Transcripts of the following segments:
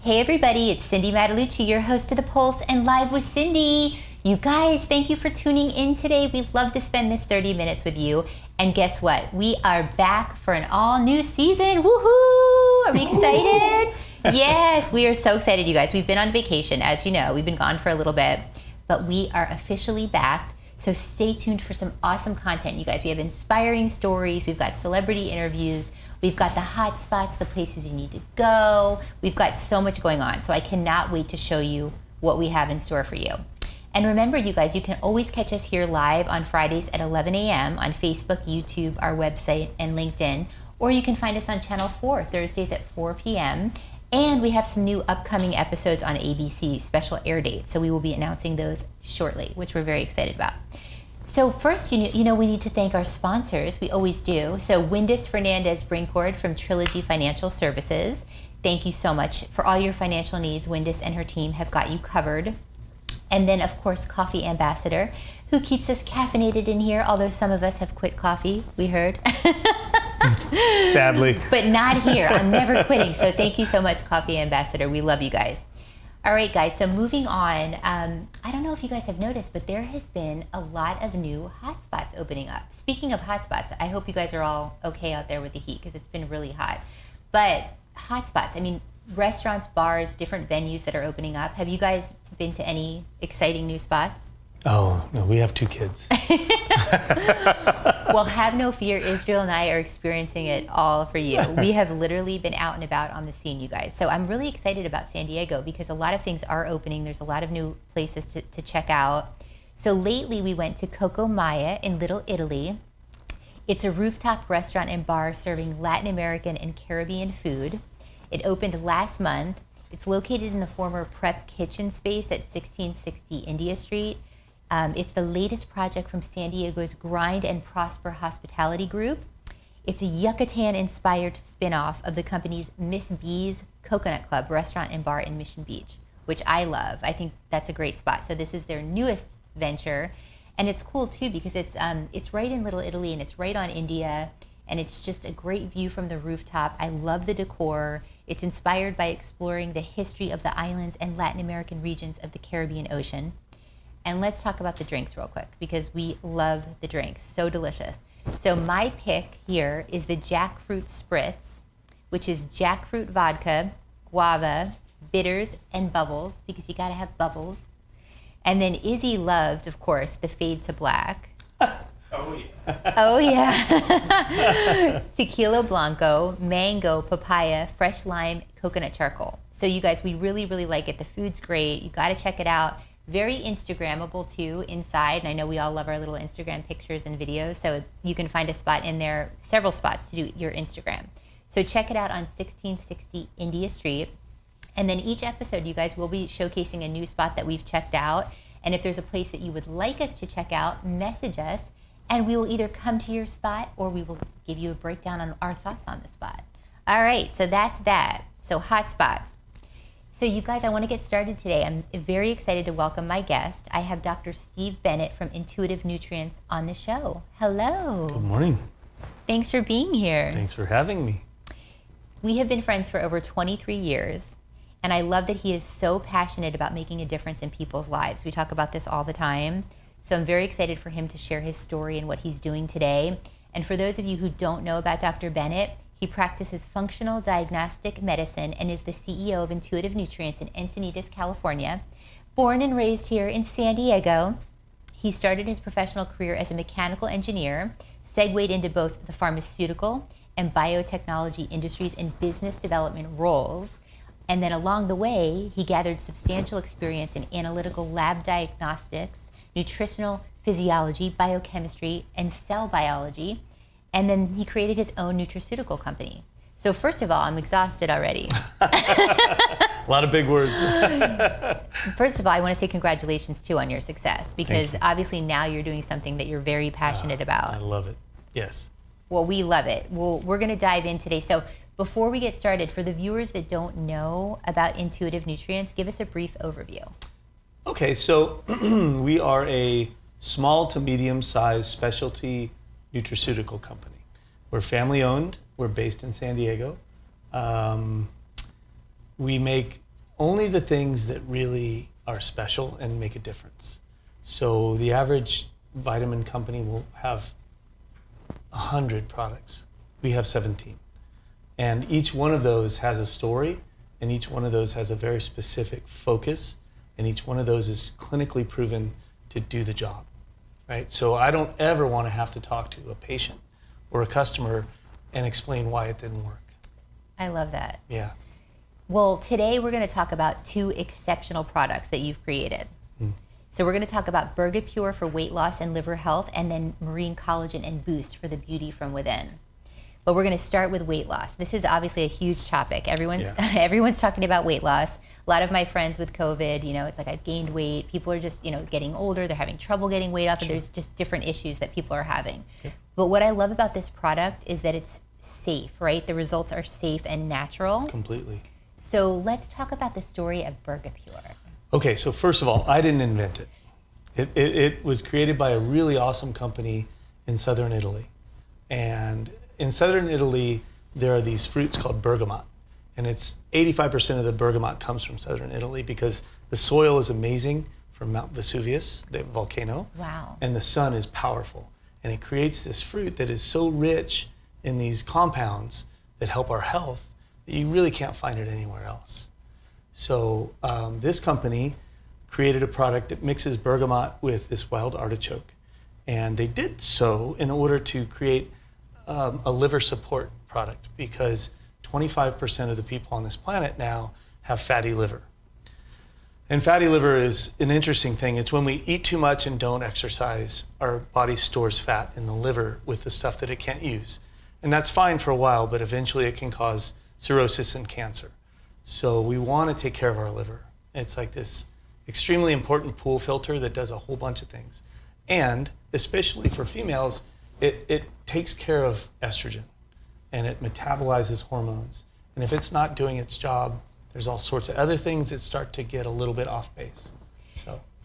Hey everybody, it's Cindy Matalucci, your host of The Pulse and Live with Cindy. You guys, thank you for tuning in today. We'd love to spend this 30 minutes with you. And guess what? We are back for an all new season. Woohoo! Are we excited? Yes, we are so excited, you guys. We've been on vacation, as you know. We've been gone for a little bit, but we are officially back. So stay tuned for some awesome content, you guys. We have inspiring stories. We've got celebrity interviews. We've got the hot spots, the places you need to go. We've got so much going on. So I cannot wait to show you what we have in store for you. And remember, you guys, you can always catch us here live on Fridays at 11 a.m. on Facebook, YouTube, our website, and LinkedIn. Or you can find us on Channel 4 Thursdays at 4 p.m. And we have some new upcoming episodes on ABC, special air dates. So we will be announcing those shortly, which we're very excited about. So first, you know, we need to thank our sponsors. We always do. So Windus Fernandez Brinkford from Trilogy Financial Services. Thank you so much for all your financial needs. Windus and her team have got you covered. And then, of course, Coffee Ambassador, who keeps us caffeinated in here, although some of us have quit coffee, we heard. Sadly. But not here. I'm never quitting. So thank you so much, Coffee Ambassador. We love you guys. All right, guys, so moving on, I don't know if you guys have noticed, but there has been a lot of new hotspots opening up. Speaking of hotspots, I hope you guys are all okay out there with the heat because it's been really hot. But hotspots, I mean, restaurants, bars, different venues that are opening up. Have you guys been to any exciting new spots? Oh, no, we have 2 kids. Well, have no fear. Israel and I are experiencing it all for you. We have literally been out and about on the scene, you guys. So I'm really excited about San Diego because a lot of things are opening. There's a lot of new places to check out. So lately we went to Coco Maya in Little Italy. It's a rooftop restaurant and bar serving Latin American and Caribbean food. It opened last month. It's located in the former prep kitchen space at 1660 India Street. It's the latest project from San Diego's Grind and Prosper Hospitality Group. It's a Yucatan-inspired spin-off of the company's Miss B's Coconut Club restaurant and bar in Mission Beach, which I love. I think that's a great spot. So this is their newest venture. And it's cool, too, because it's right in Little Italy, and it's right on India, and it's just a great view from the rooftop. I love the decor. It's inspired by exploring the history of the islands and Latin American regions of the Caribbean Ocean. And let's talk about the drinks real quick because we love the drinks. So delicious. So my pick here is the Jackfruit Spritz, which is jackfruit vodka, guava, bitters, and bubbles because you got to have bubbles. And then Izzy loved, of course, the Fade to Black. Oh, yeah. Oh, yeah. Tequila Blanco, mango, papaya, fresh lime, coconut charcoal. So you guys, we really, really like it. The food's great. You got to check it out. Very Instagrammable too inside, and I know we all love our little Instagram pictures and videos, so you can find a spot in there, several spots to do your Instagram. So check it out on 1660 India Street. And then each episode, you guys, will be showcasing a new spot that we've checked out. And if there's a place that you would like us to check out, message us, and we will either come to your spot or we will give you a breakdown on our thoughts on the spot. All right, so that's that. So hot spots. So you guys, I want to get started today. I'm very excited to welcome my guest. I have Dr. Steve Bennett from Intuitive Nutrients on the show. Hello. Good morning. Thanks for being here. Thanks for having me. We have been friends for over 23 years, and I love that he is so passionate about making a difference in people's lives. We talk about this all the time. So I'm very excited for him to share his story and what he's doing today. And for those of you who don't know about Dr. Bennett, he practices Functional Diagnostic Medicine and is the CEO of Intuitive Nutrients in Encinitas, California. Born and raised here in San Diego, he started his professional career as a mechanical engineer, segued into both the pharmaceutical and biotechnology industries in business development roles. And then along the way, he gathered substantial experience in analytical lab diagnostics, nutritional physiology, biochemistry, and cell biology. And then he created his own nutraceutical company. So first of all, I'm exhausted already. A lot of big words. First of all, I want to say congratulations too on your success because obviously now you're doing something that you're very passionate about. I love it. Yes. Well, we love it. We're going to dive in today. So before we get started, for the viewers that don't know about Intuitive Nutrients, give us a brief overview. Okay, so we are a small to medium-sized specialty nutraceutical company. We're family-owned. We're based in San Diego. We make only the things that really are special and make a difference. So the average vitamin company will have 100 products. We have 17. And each one of those has a story, and each one of those has a very specific focus, and each one of those is clinically proven to do the job, right? So I don't ever want to have to talk to a patient or a customer and explain why it didn't work. I love that. Yeah. Well, today we're going to talk about 2 exceptional products that you've created. So we're going to talk about BergaPure for weight loss and liver health, and then Marine Collagen and Boost for the beauty from within. But we're going to start with weight loss. This is obviously a huge topic. Everyone's talking about weight loss. A lot of my friends with COVID, it's like I've gained weight. People are just, getting older. They're having trouble getting weight off, and there's just different issues that people are having. Yeah. But what I love about this product is that it's safe, right? The results are safe and natural. Completely. So let's talk about the story of BergaPure. Okay, so first of all, I didn't invent it. It was created by a really awesome company in southern Italy. And in southern Italy, there are these fruits called bergamot. And it's 85% of the bergamot comes from southern Italy because the soil is amazing from Mount Vesuvius, the volcano. Wow. And the sun is powerful. And it creates this fruit that is so rich in these compounds that help our health that you really can't find it anywhere else. So this company created a product that mixes bergamot with this wild artichoke. And they did so in order to create a liver support product because 25% of the people on this planet now have fatty liver. And fatty liver is an interesting thing. It's when we eat too much and don't exercise, our body stores fat in the liver with the stuff that it can't use. And that's fine for a while, but eventually it can cause cirrhosis and cancer. So we want to take care of our liver. It's like this extremely important pool filter that does a whole bunch of things. And especially for females, it takes care of estrogen and it metabolizes hormones. And if it's not doing its job, there's all sorts of other things that start to get a little bit off base.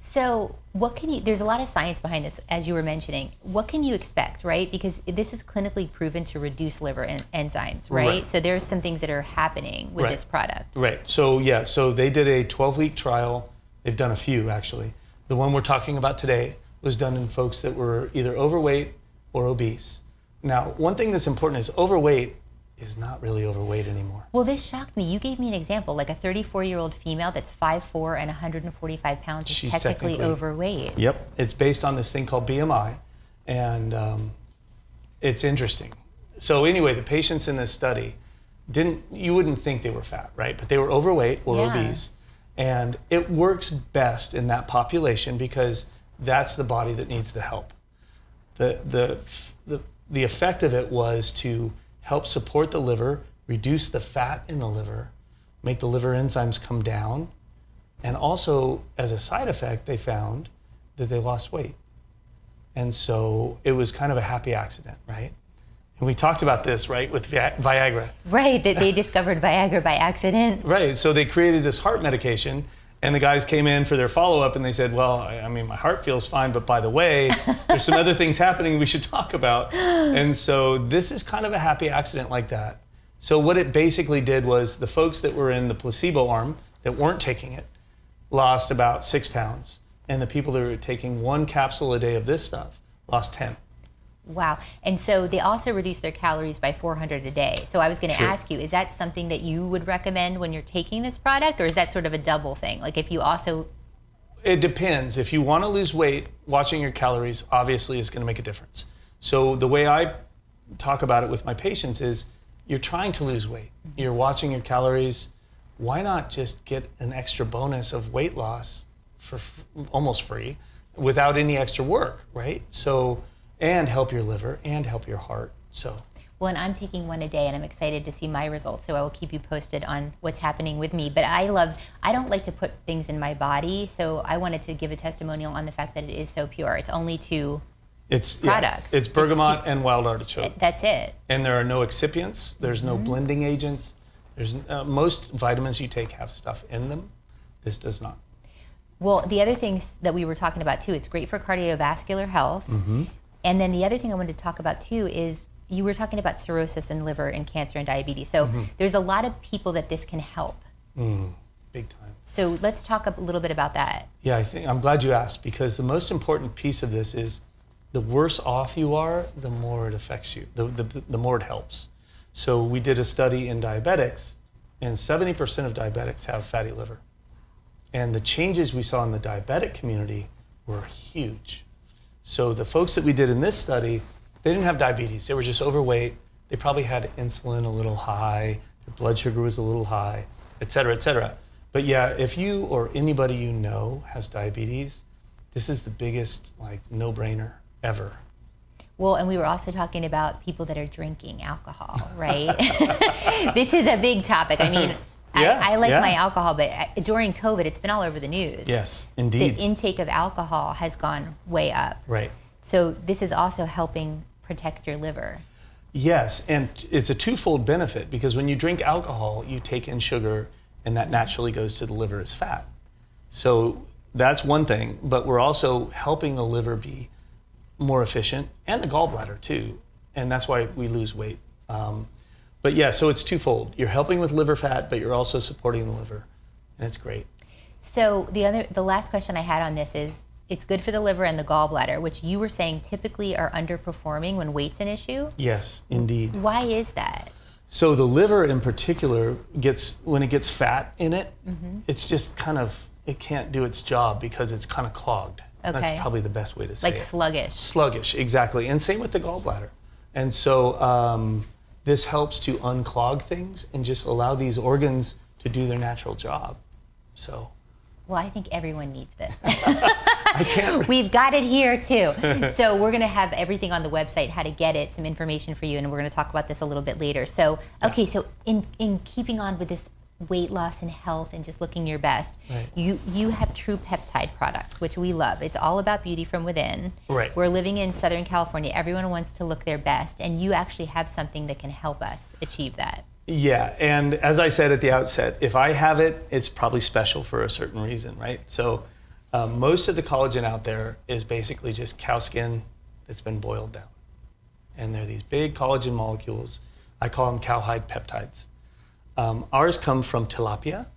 So what there's a lot of science behind this, as you were mentioning. What can you expect, right? Because this is clinically proven to reduce liver enzymes, right? So there's some things that are happening with this product. Right. So yeah, so they did a 12-week trial. They've done a few, actually. The one we're talking about today was done in folks that were either overweight or obese. Now, one thing that's important is overweight is not really overweight anymore. Well, this shocked me. You gave me an example, like a 34-year-old female that's 5'4" and 145 pounds is She's technically overweight. Yep. It's based on this thing called BMI, and it's interesting. So anyway, the patients in this study you wouldn't think they were fat, right? But they were overweight or obese. And it works best in that population because that's the body that needs the help. The effect of it was to help support the liver, reduce the fat in the liver, make the liver enzymes come down, and also as a side effect, they found that they lost weight. And so it was kind of a happy accident, right? And we talked about this, right, with Viagra. Right, that they discovered Viagra by accident. Right, so they created this heart medication, and the guys came in for their follow-up, and they said, well, I mean, my heart feels fine, but by the way, there's some other things happening we should talk about. And so this is kind of a happy accident like that. So what it basically did was the folks that were in the placebo arm that weren't taking it lost about 6 pounds, and the people that were taking 1 capsule a day of this stuff lost 10. Wow. And so they also reduced their calories by 400 a day. So I was going to ask you, is that something that you would recommend when you're taking this product, or is that sort of a double thing? Like if you also... It depends. If you want to lose weight, watching your calories obviously is going to make a difference. So the way I talk about it with my patients is you're trying to lose weight. You're watching your calories. Why not just get an extra bonus of weight loss for almost free without any extra work, right? So... and help your liver and help your heart. Well, and I'm taking 1 a day, and I'm excited to see my results, so I will keep you posted on what's happening with me. But I don't like to put things in my body, so I wanted to give a testimonial on the fact that it is so pure. It's only 2 products. Yeah, it's bergamot and wild artichoke. That's it. And there are no excipients. There's no blending agents. There's most vitamins you take have stuff in them. This does not. Well, the other things that we were talking about too, it's great for cardiovascular health. And then the other thing I wanted to talk about too is you were talking about cirrhosis and liver and cancer and diabetes. So there's a lot of people that this can help. big time. So let's talk a little bit about that. Yeah, I'm glad you asked, because the most important piece of this is the worse off you are, the more it affects you, the more it helps. So we did a study in diabetics, and 70% of diabetics have fatty liver. And the changes we saw in the diabetic community were huge. So the folks that we did in this study, they didn't have diabetes. They were just overweight. They probably had insulin a little high. Their blood sugar was a little high, et cetera, et cetera. But yeah, if you or anybody you know has diabetes, this is the biggest no-brainer ever. Well, and we were also talking about people that are drinking alcohol, right? This is a big topic. I mean, I like my alcohol, but during COVID, it's been all over the news. Yes, indeed. The intake of alcohol has gone way up. Right. So this is also helping protect your liver. Yes, and it's a twofold benefit, because when you drink alcohol, you take in sugar, and that naturally goes to the liver as fat. So that's one thing, but we're also helping the liver be more efficient, and the gallbladder too, and that's why we lose weight. But yeah, so it's twofold. You're helping with liver fat, but you're also supporting the liver, and it's great. So the last question I had on this is, it's good for the liver and the gallbladder, which you were saying typically are underperforming when weight's an issue? Yes, indeed. Why is that? So the liver in particular when it gets fat in it, it's just it can't do its job because it's kind of clogged. Okay. That's probably the best way to say it. Like sluggish. Sluggish, exactly. And same with the gallbladder. And so this helps to unclog things and just allow these organs to do their natural job. So. Well, I think everyone needs this. I can't. We've got it here too. So we're going to have everything on the website, how to get it, some information for you, and we're going to talk about this a little bit later. So, okay, so in keeping on with this weight loss and health and just looking your best, right. you have True-Peptide products, which we love. It's all about beauty from within. Right. We're living in Southern California. Everyone wants to look their best, and you actually have something that can help us achieve that. Yeah, and as I said at the outset, if I have it, it's probably special for a certain reason, right? So most of the collagen out there is basically just cow skin that's been boiled down. And they're these big collagen molecules. I call them cowhide peptides. Ours come from tilapia,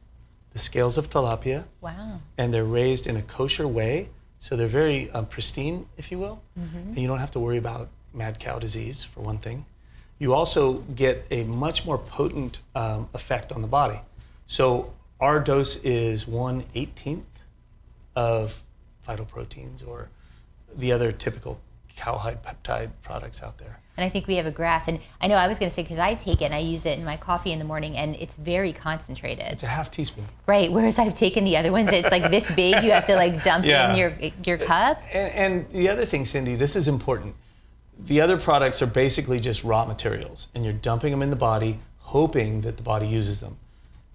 the scales of tilapia. Wow. And they're raised in a kosher way, so they're very pristine, if you will. And you don't have to worry about mad cow disease, for one thing. You also get a much more potent effect on the body. So our dose is 1/18 of phytoproteins or the other typical cowhide peptide products out there. And I think we have a graph. And I know I was going to say, because I take it and I use it in my coffee in the morning, and it's very concentrated. It's a half teaspoon. Right. Whereas I've taken the other ones, it's like this big. You have to dump in your cup. And the other thing, Cindy, this is important. The other products are basically just raw materials, and you're dumping them in the body, hoping that the body uses them.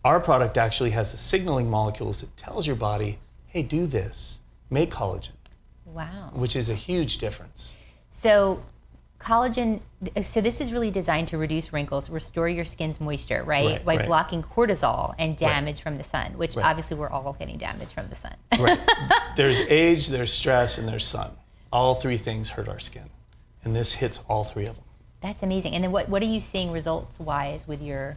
Our product actually has the signaling molecules that tells your body, hey, do this, make collagen. Wow. Which is a huge difference. So collagen, so this is really designed to reduce wrinkles, restore your skin's moisture, right? By blocking cortisol and damage from the sun, which obviously we're all getting damage from the sun. Right. There's age, there's stress, and there's sun. All three things hurt our skin. And this hits all three of them. That's amazing. And then what are you seeing results-wise with your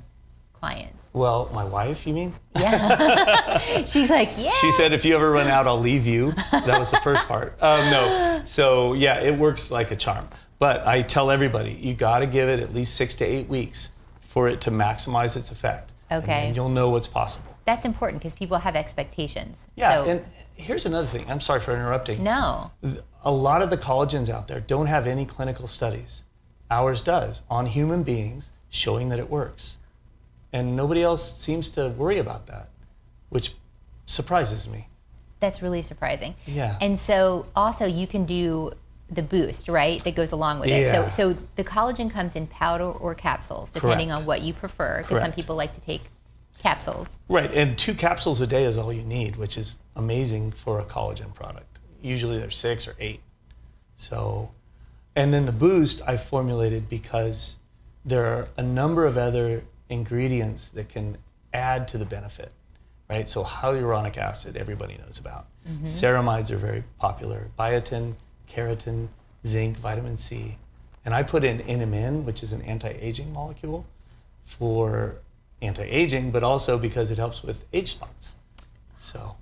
clients? Well, my wife, you mean? Yeah. She's like, yeah. She said, if you ever run out, I'll leave you. That was the first part. No. So yeah, it works like a charm. But I tell everybody, you got to give it at least 6 to 8 weeks for it to maximize its effect. Okay. And then you'll know what's possible. That's important because people have expectations. Yeah, so, and here's another thing. I'm sorry for interrupting. No. A lot of the collagens out there don't have any clinical studies. Ours does, on human beings, showing that it works. And nobody else seems to worry about that, which surprises me. That's really surprising. Yeah. And so also you can do the boost, right, that goes along with Yeah. it. So the collagen comes in powder or capsules, depending Correct. on what you prefer, because some Correct. people like to take capsules. Right, and 2 capsules a day is all you need, which is amazing for a collagen product. Usually there's 6 or 8. So, and then the boost I formulated because there are a number of other ingredients that can add to the benefit, right? So hyaluronic acid, everybody knows about. Ceramides are very popular. Biotin, keratin, zinc, vitamin C. And I put in NMN, which is an anti-aging molecule, for anti-aging, but also because it helps with age spots. So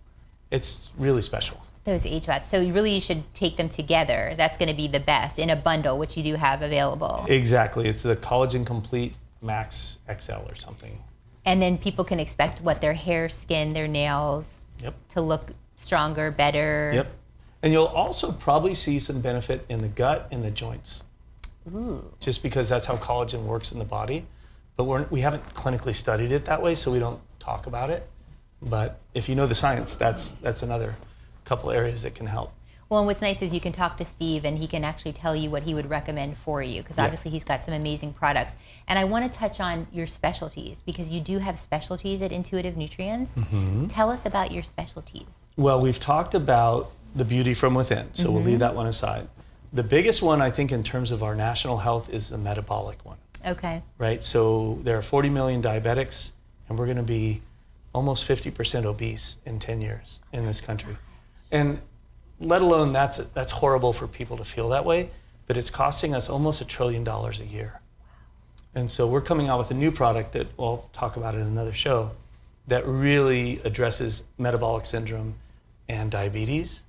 it's really special. Those age spots. So you should take them together. That's going to be the best in a bundle, which you do have available. Exactly. It's the Collagen Complete Max XL or something. And then people can expect what, their hair, skin, their nails to look stronger, better. Yep. And you'll also probably see some benefit in the gut and the joints. Ooh. Just because that's how collagen works in the body. But we haven't clinically studied it that way, so we don't talk about it. But if you know the science, that's another couple areas that can help. Well, and what's nice is you can talk to Steve and he can actually tell you what he would recommend for you, because obviously he's got some amazing products. And I want to touch on your specialties, because you do have specialties at Intuitive Nutrients. Mm-hmm. Tell us about your specialties. Well, we've talked about the beauty from within, so we'll leave that one aside. The biggest one, I think, in terms of our national health is the metabolic one. Okay. Right? So there are 40 million diabetics, and we're going to be almost 50% obese in 10 years in this country. And let alone that's horrible for people to feel that way, but it's costing us almost $1 trillion a year. And so we're coming out with a new product that we'll talk about in another show that really addresses metabolic syndrome and diabetes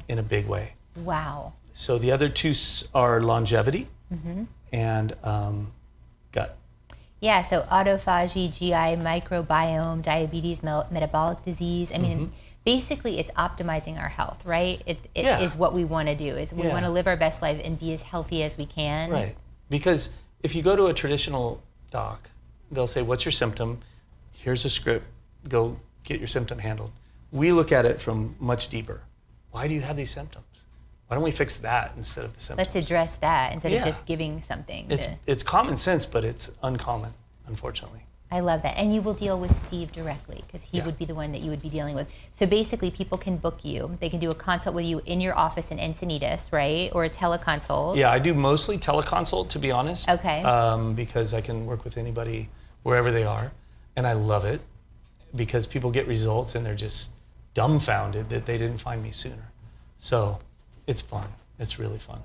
in a big way. Wow. So the other two are longevity and gut. Yeah, so autophagy, GI, microbiome, diabetes, metabolic disease. I mean, basically it's optimizing our health, right? It is what we want to do, is we want to live our best life and be as healthy as we can. Right. Because if you go to a traditional doc, they'll say, what's your symptom? Here's a script. Go get your symptom handled. We look at it from much deeper. Why do you have these symptoms? Why don't we fix that instead of the symptoms? Let's address that instead of just giving something. It's common sense, but it's uncommon, unfortunately. I love that. And you will deal with Steve directly, because he would be the one that you would be dealing with. So basically people can book you. They can do a consult with you in your office in Encinitas, right? Or a teleconsult. Yeah, I do mostly teleconsult, to be honest. Okay. Because I can work with anybody wherever they are. And I love it because people get results and they're just dumbfounded that they didn't find me sooner. So it's fun. It's really fun.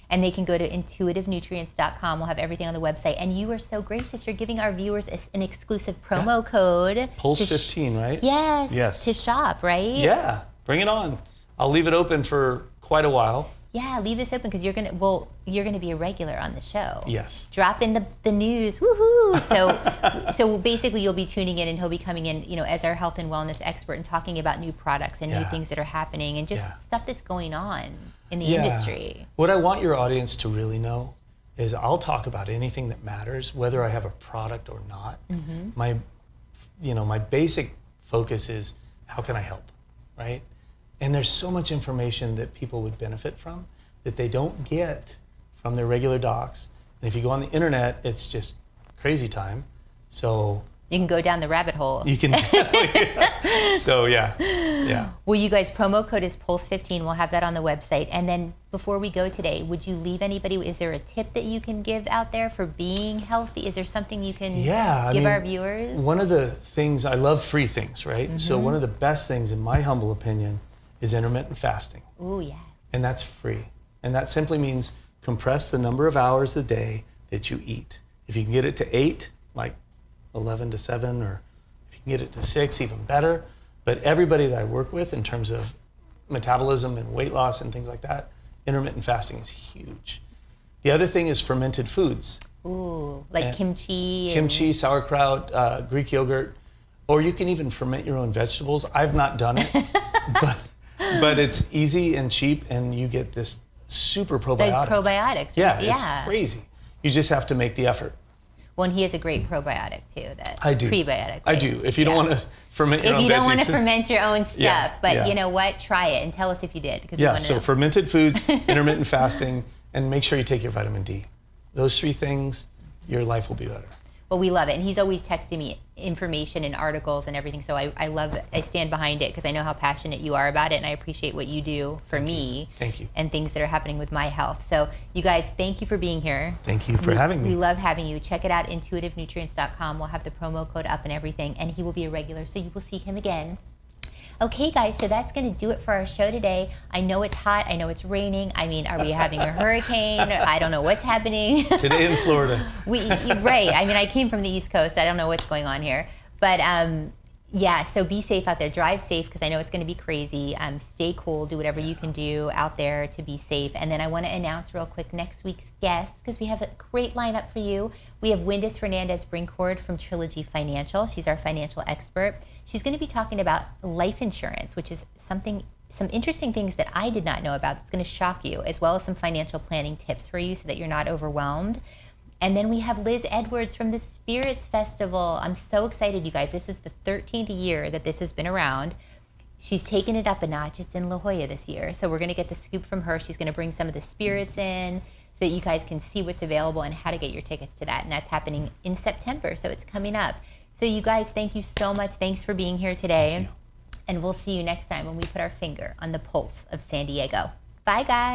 And they can go to intuitivenutrients.com. We'll have everything on the website. And you are so gracious. You're giving our viewers an exclusive promo code. Pulse 15, right? Yes. To shop, right? Yeah. Bring it on. I'll leave it open for quite a while. Yeah, leave this open, because you're gonna be a regular on the show. Yes. Drop in the news, woohoo! So basically you'll be tuning in, and he'll be coming in, as our health and wellness expert and talking about new products and new things that are happening and just stuff that's going on in the industry. What I want your audience to really know is I'll talk about anything that matters, whether I have a product or not. My basic focus is how can I help, right? And there's so much information that people would benefit from that they don't get from their regular docs. And if you go on the internet, it's just crazy time. So you can go down the rabbit hole. You can definitely. So yeah. Well, you guys, promo code is Pulse15. We'll have that on the website. And then before we go today, would you leave anybody? Is there a tip that you can give out there for being healthy? Is there something you can give our viewers? One of the things, I love free things, right? So one of the best things, in my humble opinion, is intermittent fasting. Ooh, yeah. And that's free. And that simply means compress the number of hours a day that you eat. If you can get it to 8, like 11 to 7, or if you can get it to 6, even better. But everybody that I work with in terms of metabolism and weight loss and things like that, intermittent fasting is huge. The other thing is fermented foods. Ooh, like kimchi. Kimchi, sauerkraut, Greek yogurt, or you can even ferment your own vegetables. I've not done it, but it's easy and cheap, and you get this super probiotic. The probiotics. Yeah, it's crazy. You just have to make the effort. Well, and he has a great probiotic too. I do. Prebiotic. Right? I do. If you don't want to ferment your own veggies. If you don't want to ferment your own stuff, but you know what? Try it and tell us if you did. So fermented foods, intermittent fasting, and make sure you take your vitamin D. Those 3 things, your life will be better. Well, we love it. And he's always texting me information and articles and everything. So I love it. I stand behind it because I know how passionate you are about it. And I appreciate what you do for me. Thank you. And things that are happening with my health. So you guys, thank you for being here. Thank you for having me. We love having you. Check it out, intuitivenutrients.com. We'll have the promo code up and everything. And he will be a regular. So you will see him again. Okay, guys, so that's going to do it for our show today. I know it's hot. I know it's raining. I mean, are we having a hurricane? I don't know what's happening. Today in Florida. Right. I mean, I came from the East Coast. I don't know what's going on here. But yeah, so be safe out there. Drive safe because I know it's going to be crazy. Stay cool. Do whatever you can do out there to be safe. And then I want to announce real quick next week's guest because we have a great lineup for you. We have Windus Fernandez-Brinkford from Trilogy Financial. She's our financial expert. She's going to be talking about life insurance, which is some interesting things that I did not know about that's going to shock you, as well as some financial planning tips for you so that you're not overwhelmed. And then we have Liz Edwards from the Spirits Festival. I'm so excited, you guys. This is the 13th year that this has been around. She's taken it up a notch. It's in La Jolla this year. So we're going to get the scoop from her. She's going to bring some of the spirits in so that you guys can see what's available and how to get your tickets to that. And that's happening in September, so it's coming up. So you guys, thank you so much. Thanks for being here today. And we'll see you next time when we put our finger on the pulse of San Diego. Bye, guys.